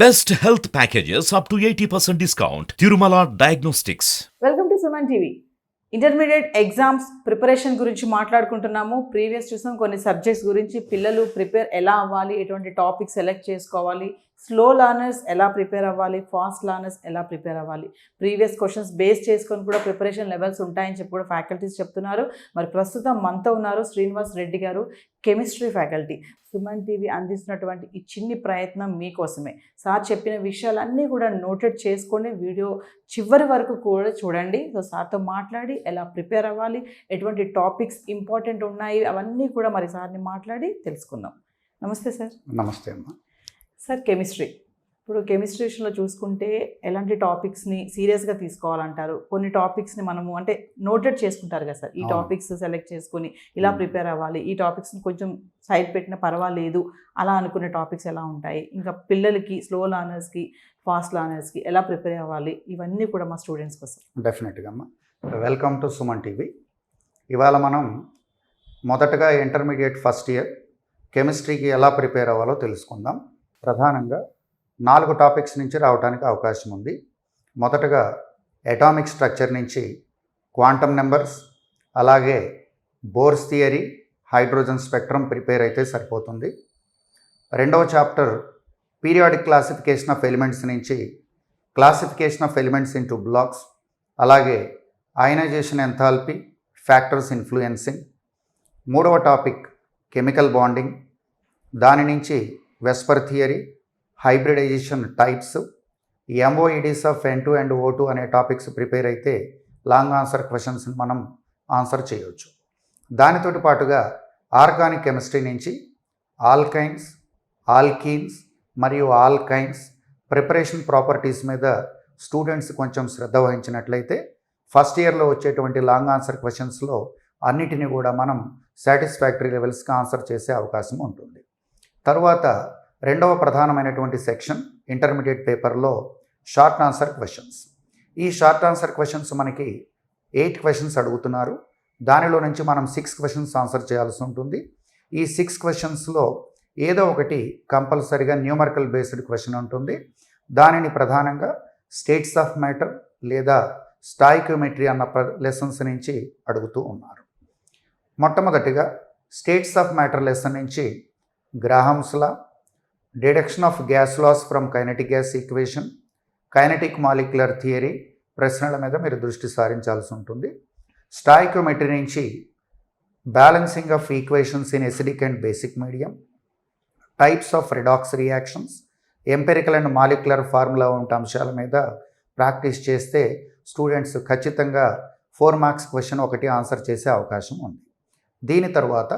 Best health packages up to 80% discount. Tirumala Diagnostics. Welcome to Suman TV. Intermediate exams preparation గురించి మాట్లాడుకుంటున్నాము. Previous చూసాం కొన్ని subjects గురించి, పిల్లలు prepare ఎలా అవ్వాలి, ఎటువంటి టాపిక్ సెలెక్ట్ చేసుకోవాలి, స్లో లర్నర్స్ ఎలా ప్రిపేర్ అవ్వాలి, ఫాస్ట్ లర్నర్స్ ఎలా ప్రిపేర్ అవ్వాలి, ప్రీవియస్ క్వశ్చన్స్ బేస్ చేసుకొని కూడా ప్రిపరేషన్ లెవెల్స్ ఉంటాయని చెప్పి కూడా ఫ్యాకల్టీస్ చెప్తున్నారు. మరి ప్రస్తుతం మనతో ఉన్నారు శ్రీనివాస్ రెడ్డి గారు, కెమిస్ట్రీ ఫ్యాకల్టీ. సుమన్ టీవీ అందిస్తున్నటువంటి ఈ చిన్ని ప్రయత్నం మీకోసమే. సార్ చెప్పిన విషయాలన్నీ కూడా నోటెడ్ చేసుకొని వీడియో చివరి వరకు కూడా చూడండి. సో సార్తో మాట్లాడి ఎలా ప్రిపేర్ అవ్వాలి, ఎటువంటి టాపిక్స్ ఇంపార్టెంట్ ఉన్నాయి, అవన్నీ కూడా మరి సార్ని మాట్లాడి తెలుసుకుందాం. నమస్తే సార్. నమస్తే అమ్మా. సార్, కెమిస్ట్రీ, ఇప్పుడు కెమిస్ట్రీ విషయంలో చూసుకుంటే ఎలాంటి టాపిక్స్ని సీరియస్గా తీసుకోవాలంటారు? కొన్ని టాపిక్స్ని మనము అంటే నోటెడ్ చేసుకుంటారు కదా సార్, ఈ టాపిక్స్ సెలెక్ట్ చేసుకుని ఇలా ప్రిపేర్ అవ్వాలి, ఈ టాపిక్స్ని కొంచెం సైడ్ పెట్టినా పర్వాలేదు అలా అనుకునే టాపిక్స్ ఎలా ఉంటాయి, ఇంకా పిల్లలకి స్లో లర్నర్స్కి ఫాస్ట్ లర్నర్స్కి ఎలా ప్రిపేర్ అవ్వాలి, ఇవన్నీ కూడా మా స్టూడెంట్స్ కోసం. డెఫినెట్గా అమ్మా. Welcome to Suman TV. ఇవాళ మనం మొదటగా ఇంటర్మీడియట్ ఫస్ట్ ఇయర్ కెమిస్ట్రీకి ఎలా ప్రిపేర్ అవ్వాలో తెలుసుకుందాం. ప్రధానంగా 4 టాపిక్స్ నుంచి రావడానికి అవకాశం ఉంది. మొదటగా అటామిక్ స్ట్రక్చర్ నుంచి క్వాంటమ్ నెంబర్స్, అలాగే Bohr's theory, hydrogen spectrum prepare అయితే సరిపోతుంది. రెండవ chapter periodic classification of elements నుంచి classification of elements into blocks, అలాగే అయనైజేషన్ ఎంథాల్పీ, ఫ్యాక్టర్స్ ఇన్ఫ్లుయెన్సింగ్. మూడవ టాపిక్ కెమికల్ బాండింగ్, దాని నుంచి VSEPR theory, hybridisation types, MOEDs of N2 and O2 అనే topics prepare అయితే లాంగ్ ఆన్సర్ క్వశ్చన్స్ని మనం ఆన్సర్ చేయవచ్చు. దానితోటి పాటుగా ఆర్గానిక్ కెమిస్ట్రీ నుంచి ఆల్కైన్స్, ఆల్కీన్స్ మరియు ఆల్కైన్స్ ప్రిపరేషన్ ప్రాపర్టీస్ మీద స్టూడెంట్స్ కొంచెం శ్రద్ధ వహించినట్లయితే ఫస్ట్ ఇయర్లో వచ్చేటువంటి లాంగ్ ఆన్సర్ క్వశ్చన్స్లో అన్నిటినీ కూడా మనం సాటిస్ఫాక్టరీ లెవెల్స్కి ఆన్సర్ చేసే అవకాశం ఉంటుంది. తరువాత రెండవ ప్రధానమైనటువంటి సెక్షన్ ఇంటర్మీడియట్ పేపర్లో షార్ట్ ఆన్సర్ క్వశ్చన్స్. ఈ షార్ట్ ఆన్సర్ క్వశ్చన్స్ మనకి 8 క్వశ్చన్స్ అడుగుతున్నారు. దానిలో నుంచి మనం 6 క్వశ్చన్స్ ఆన్సర్ చేయాల్సి ఉంటుంది. ఈ 6 క్వశ్చన్స్లో ఏదో ఒకటి కంపల్సరీగా న్యూమరికల్ బేస్డ్ క్వశ్చన్ ఉంటుంది. దానిని ప్రధానంగా స్టేట్స్ ఆఫ్ మ్యాటర్ లేదా స్టాయిక్యోమెట్రీ అన్న లెసన్స్ నుంచి అడుగుతూ ఉన్నారు. మొట్టమొదటిగా స్టేట్స్ ఆఫ్ మ్యాటర్ లెసన్ నుంచి Graham's law, deduction of gas laws from kinetic gas equation, kinetic molecular theory ప్రశ్నల మీద మీరు దృష్టి సారించాల్సి ఉంటుంది. స్టాయిక్యోమెట్రీ నుంచి balancing of equations in acidic and basic medium, types of redox reactions, empirical and molecular formula వంటి అంశాల మీద ప్రాక్టీస్ చేస్తే స్టూడెంట్స్ ఖచ్చితంగా 4 మార్క్స్ క్వశ్చన్ ఒకటి ఆన్సర్ చేసే అవకాశం ఉంది. దీని తర్వాత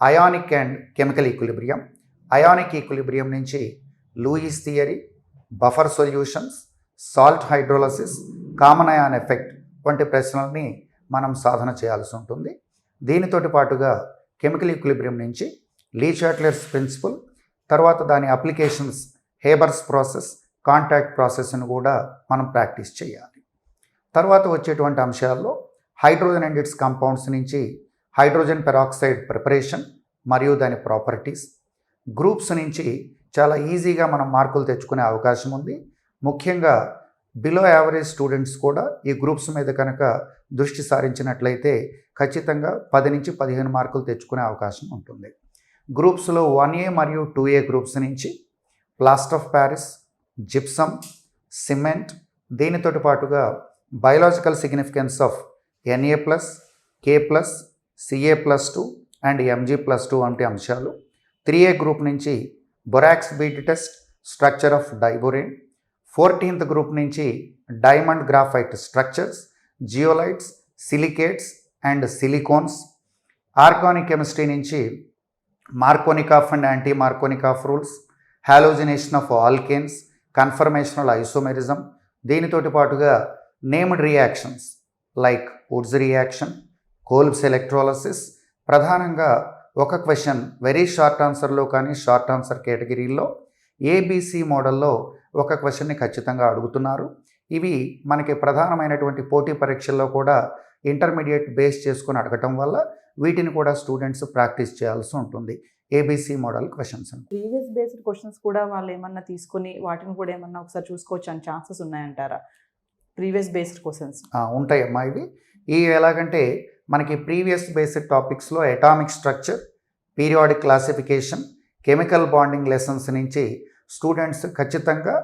ionic and chemical equilibrium, ionic equilibrium నుంచి Lewis theory, buffer solutions, salt hydrolysis, common ion effect వంటి ప్రశ్నల్ని మనం సాధన చేయాల్సి ఉంటుంది. దీనితోటి పాటుగా కెమికల్ ఈక్విలిబ్రియం నుంచి లీ చాట్లర్స్ ప్రిన్సిపల్, తర్వాత దాని అప్లికేషన్స్, హేబర్స్ ప్రాసెస్, కాంటాక్ట్ ప్రాసెస్ను కూడా మనం ప్రాక్టీస్ చేయాలి. తర్వాత వచ్చేటువంటి అంశాల్లో హైడ్రోజన్ అండ్ ఇట్స్ కాంపౌండ్స్ నుంచి హైడ్రోజన్ పెరాక్సైడ్ ప్రిపరేషన్ మరియు దాని ప్రాపర్టీస్, గ్రూప్స్ నుంచి చాలా ఈజీగా మనం మార్కులు తెచ్చుకునే అవకాశం ఉంది. ముఖ్యంగా బిలో యావరేజ్ స్టూడెంట్స్ కూడా ఈ గ్రూప్స్ మీద కనుక దృష్టి సారించినట్లయితే ఖచ్చితంగా 10 నుంచి 15 మార్కులు తెచ్చుకునే అవకాశం ఉంటుంది. గ్రూప్స్లో 1A మరియు 2A గ్రూప్స్ నుంచి plaster of Paris, gypsum, cement, దీనితోటి పాటుగా biological significance of Na+, K+, Ca+2 and Mg+2 వంటి అంశాలు. 3A గ్రూప్ నుంచి borax bead test, structure of diborane. 14th group నుంచి diamond graphite structures, zeolites, silicates and silicones. Organic chemistry నుంచి Markovnikov and anti Markovnikov rules, halogenation of alkanes, conformational isomerism. దీనితోటి పాటుగా named reactions like Wurtz reaction, Kolbe's electrolysis. ప్రధానంగా ఒక question very short ఆన్సర్లో కానీ short answer కేటగిరీలో ABC మోడల్లో ఒక క్వశ్చన్ని ఖచ్చితంగా అడుగుతున్నారు. ఇవి మనకి ప్రధానమైనటువంటి పోటీ పరీక్షల్లో కూడా ఇంటర్మీడియట్ బేస్ చేసుకొని అడగటం వల్ల వీటిని కూడా స్టూడెంట్స్ ప్రాక్టీస్ చేయాల్సి ఉంటుంది. ఏబిసి మోడల్ క్వశ్చన్స్ ఉంటాయి. ప్రీవియస్ బేస్డ్ క్వశ్చన్స్ కూడా వాళ్ళు ఏమన్నా తీసుకొని వాటిని కూడా ఏమన్నా ఒకసారి చూసుకోవచ్చు అని ఛాన్సెస్ ఉన్నాయంటారా? ప్రీవియస్ బేస్డ్ క్వశ్చన్స్ ఉంటాయమ్మా. ఇవి ఎలాగంటే మనకి ప్రీవియస్ బేసిక్ టాపిక్స్లో atomic structure, periodic classification, chemical bonding lessons నుంచి స్టూడెంట్స్ ఖచ్చితంగా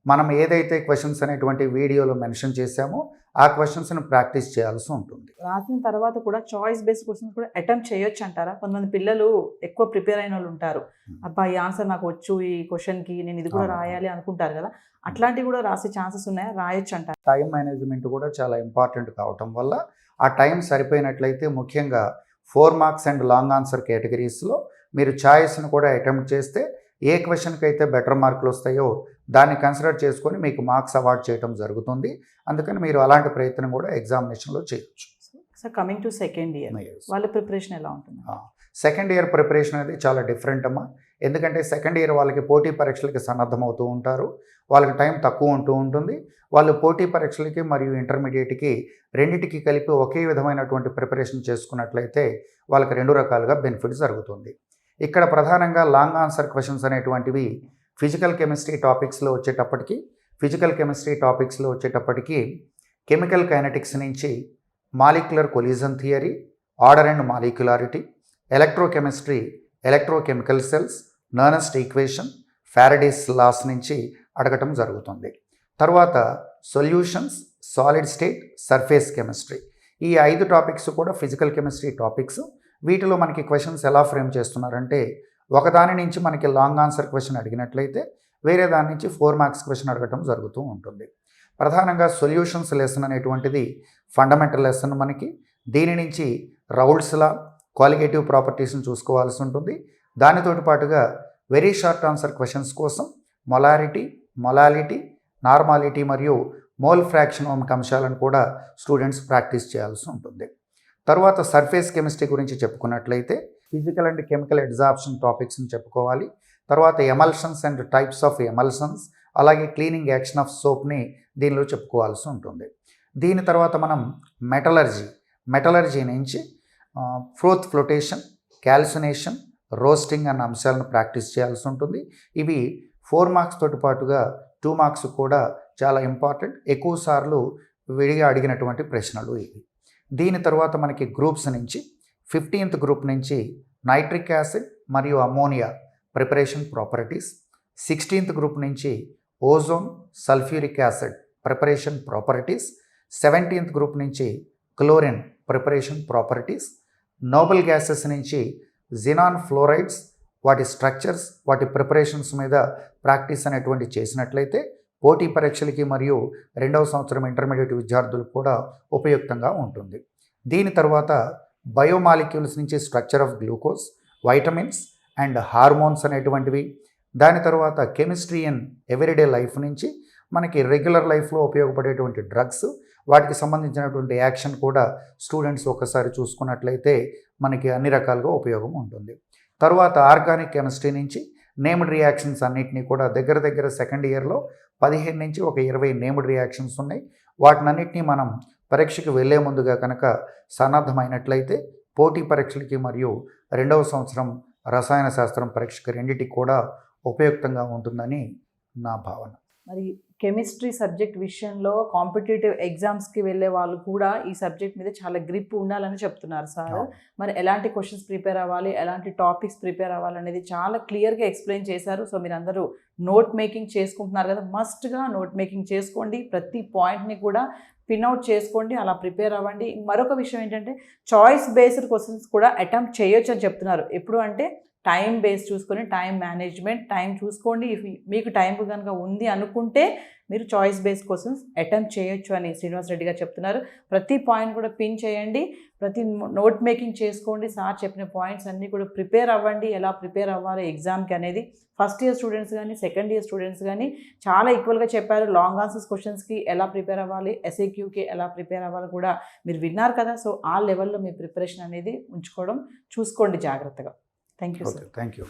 మనం ఏదైతే క్వశ్చన్స్ అనేటువంటి వీడియోలో మెన్షన్ చేశామో ఆ క్వశ్చన్స్ని ప్రాక్టీస్ చేయాల్సి ఉంటుంది. రాసిన తర్వాత కూడా చాయిస్ బేస్డ్ క్వశ్చన్స్ కూడా అటెంప్ట్ చేయొచ్చు అంటారా? కొంతమంది పిల్లలు ఎక్కువ ప్రిపేర్ అయిన వాళ్ళు ఉంటారు, అబ్బా ఈ ఆన్సర్ నాకు వచ్చు, ఈ క్వశ్చన్కి నేను ఇది కూడా రాయాలి అనుకుంటారు కదా, అట్లాంటివి కూడా రాసే ఛాన్సెస్ ఉన్నాయా? రాయొచ్చు అంటారు. టైం మేనేజ్మెంట్ కూడా చాలా ఇంపార్టెంట్ కావటం వల్ల ఆ టైం సరిపోయినట్లయితే ముఖ్యంగా 4 మార్క్స్ అండ్ లాంగ్ ఆన్సర్ కేటగిరీస్లో మీరు ఛాయిస్ని కూడా అటెంప్ట్ చేస్తే ఏ క్వశ్చన్కి అయితే బెటర్ మార్కులు వస్తాయో దాన్ని కన్సిడర్ చేసుకొని మీకు మార్క్స్ అవార్డ్ చేయడం జరుగుతుంది. అందుకని మీరు అలాంటి ప్రయత్నం కూడా ఎగ్జామినేషన్లో చేయొచ్చు. So coming to second year, వాళ్ళ ప్రిపరేషన్ ఎలా ఉంటుంది? సెకండ్ ఇయర్ ప్రిపరేషన్ అనేది చాలా డిఫరెంట్ అమ్మా. ఎందుకంటే సెకండ్ ఇయర్ వాళ్ళకి పోటీ పరీక్షలకి సన్నద్ధమవుతూ ఉంటారు, వాళ్ళకి టైం తక్కువ ఉంటూ ఉంటుంది. వాళ్ళు పోటీ పరీక్షలకి మరియు ఇంటర్మీడియట్కి రెండింటికి కలిపి ఒకే విధమైనటువంటి ప్రిపరేషన్ చేసుకున్నట్లయితే వాళ్ళకి 2 రకాలుగా బెనిఫిట్స్ జరుగుతుంది. ఇక్కడ ప్రధానంగా లాంగ్ ఆన్సర్ క్వశ్చన్స్ అనేటువంటివి ఫిజికల్ కెమిస్ట్రీ టాపిక్స్లో వచ్చేటప్పటికి కెమికల్ కైనెటిక్స్ నుంచి molecular collision theory, order and molecularity, electrochemistry, electrochemical cells, Nernst equation, Faraday's laws నుంచి అడగటం జరుగుతుంది. తర్వాత solutions, solid state, surface chemistry, ఈ 5 టాపిక్స్ కూడా ఫిజికల్ కెమిస్ట్రీ టాపిక్స్. వీటిలో మనకి క్వశ్చన్స్ ఎలా ఫ్రేమ్ చేస్తున్నారంటే ఒకదాని నుంచి మనకి లాంగ్ ఆన్సర్ క్వశ్చన్ అడిగినట్లయితే వేరే దాని నుంచి 4 మార్క్స్ క్వశ్చన్ అడగటం జరుగుతూ ఉంటుంది. ప్రధానంగా సొల్యూషన్స్ లెసన్ అనేటువంటిది ఫండమెంటల్ లెసన్ మనకి. దీని నుంచి రౌల్స్ లా, క్వాలిటేటివ్ ప్రాపర్టీస్ని చూసుకోవాల్సి ఉంటుంది. దానితోటి పాటుగా వెరీ షార్ట్ ఆన్సర్ క్వశ్చన్స్ కోసం మొలారిటీ, మొలాలిటీ, నార్మాలిటీ మరియు మోల్ ఫ్రాక్షన్ వంటి అంశాలను కూడా స్టూడెంట్స్ ప్రాక్టీస్ చేయాల్సి ఉంటుంది. తర్వాత సర్ఫేస్ కెమిస్ట్రీ గురించి చెప్పుకున్నట్లయితే ఫిజికల్ అండ్ కెమికల్ అబ్జార్ప్షన్ టాపిక్స్ని చెప్పుకోవాలి. తర్వాత emulsions and types of emulsions, అలాగే క్లీనింగ్ యాక్షన్ ఆఫ్ సోప్ని దీనిలో చెప్పుకోవాల్సి ఉంటుంది. దీని తర్వాత మనం మెటలర్జీ నుంచి ఫ్రోత్ ఫ్లోటేషన్, క్యాల్సినేషన్, రోస్టింగ్ అన్న అంశాలను ప్రాక్టీస్ చేయాల్సి ఉంటుంది. ఇవి 4 మార్క్స్ తోటి పాటుగా 2 మార్క్స్ కూడా చాలా ఇంపార్టెంట్, ఎక్కువ సార్లు విడిగా అడిగినటువంటి ప్రశ్నలు ఇవి. దీని తర్వాత మనకి గ్రూప్స్ నుంచి 15th గ్రూప్ నుంచి నైట్రిక్ యాసిడ్ మరియు ammonia preparation properties, 16th group నుంచి ozone, sulphuric acid preparation properties, 17th group నుంచి chlorine preparation properties, noble gases నుంచి జినాన్ ఫ్లోరైడ్స్, వాటి స్ట్రక్చర్స్, వాటి ప్రిపరేషన్స్ మీద ప్రాక్టీస్ అనేటువంటి చేసినట్లయితే పోటీ పరీక్షలకి మరియు 2వ సంవత్సరం ఇంటర్మీడియట్ విద్యార్థులకు కూడా ఉపయుక్తంగా ఉంటుంది. దీని తర్వాత బయోమాలిక్యూల్స్ నుంచి structure of glucose, vitamins and hormones అనేటువంటివి. దాని తర్వాత కెమిస్ట్రీ ఇన్ ఎవ్రీడే లైఫ్ నుంచి మనకి రెగ్యులర్ లైఫ్లో ఉపయోగపడేటువంటి డ్రగ్స్, వాటికి సంబంధించినటువంటి యాక్షన్ కూడా స్టూడెంట్స్ ఒకసారి చూసుకున్నట్లయితే మనకి అన్ని రకాలుగా ఉపయోగం ఉంటుంది. తర్వాత ఆర్గానిక్ కెమిస్ట్రీ నుంచి నేమ్డ్ రియాక్షన్స్ అన్నిటినీ కూడా దగ్గర సెకండ్ ఇయర్లో 15 నుంచి ఒక 20 నేమ్డ్ రియాక్షన్స్ ఉన్నాయి. వాటినన్నిటినీ మనం పరీక్షకు వెళ్ళే ముందుగా కనుక సన్నద్ధమైనట్లయితే పోటీ పరీక్షలకి మరియు 2వ సంవత్సరం రసాయన శాస్త్రం పరీక్షకి రెండింటికి కూడా ఉపయుక్తంగా ఉంటుందని నా భావన. మరి కెమిస్ట్రీ సబ్జెక్ట్ విషయంలో కాంపిటేటివ్ ఎగ్జామ్స్కి వెళ్ళే వాళ్ళు కూడా ఈ సబ్జెక్ట్ మీద చాలా గ్రిప్ ఉండాలని చెప్తున్నారు సార్. మరి ఎలాంటి క్వశ్చన్స్ ప్రిపేర్ అవ్వాలి, ఎలాంటి టాపిక్స్ ప్రిపేర్ అవ్వాలి అనేది చాలా క్లియర్గా ఎక్స్ప్లెయిన్ చేశారు. సో మీరు అందరూ నోట్ మేకింగ్ చేసుకుంటున్నారు కదా, మస్ట్గా నోట్ మేకింగ్ చేసుకోండి, ప్రతి పాయింట్ని కూడా పిన్అవుట్ చేసుకోండి, అలా ప్రిపేర్ అవ్వండి. మరొక విషయం ఏంటంటే చాయిస్ బేస్డ్ క్వశ్చన్స్ కూడా అటెంప్ట్ చేయొచ్చు అని చెప్తున్నారు. ఎప్పుడు అంటే టైం బేస్ చూసుకొని, టైం మేనేజ్మెంట్, టైం చూసుకోండి. మీకు టైం కనుక ఉంది అనుకుంటే మీరు చాయిస్ బేస్డ్ క్వశ్చన్స్ అటెంప్ట్ చేయొచ్చు అని శ్రీనివాస్ రెడ్డి గారు చెప్తున్నారు. ప్రతి పాయింట్ కూడా పిన్ చేయండి, ప్రతి నోట్ మేకింగ్ చేసుకోండి. సార్ చెప్పిన పాయింట్స్ అన్నీ కూడా ప్రిపేర్ అవ్వండి. ఎలా ప్రిపేర్ అవ్వాలి ఎగ్జామ్కి అనేది ఫస్ట్ ఇయర్ స్టూడెంట్స్ కానీ సెకండ్ ఇయర్ స్టూడెంట్స్ కానీ చాలా ఈక్వల్గా చెప్పారు. లాంగ్ ఆన్సర్స్ క్వశ్చన్స్కి ఎలా ప్రిపేర్ అవ్వాలి, ఎస్ఏక్యూకి ఎలా ప్రిపేర్ అవ్వాలి కూడా మీరు విన్నారు కదా. సో ఆ లెవెల్లో మీ ప్రిపరేషన్ అనేది ఉంచుకోవడం చూసుకోండి జాగ్రత్తగా. Thank you sir. Thank you.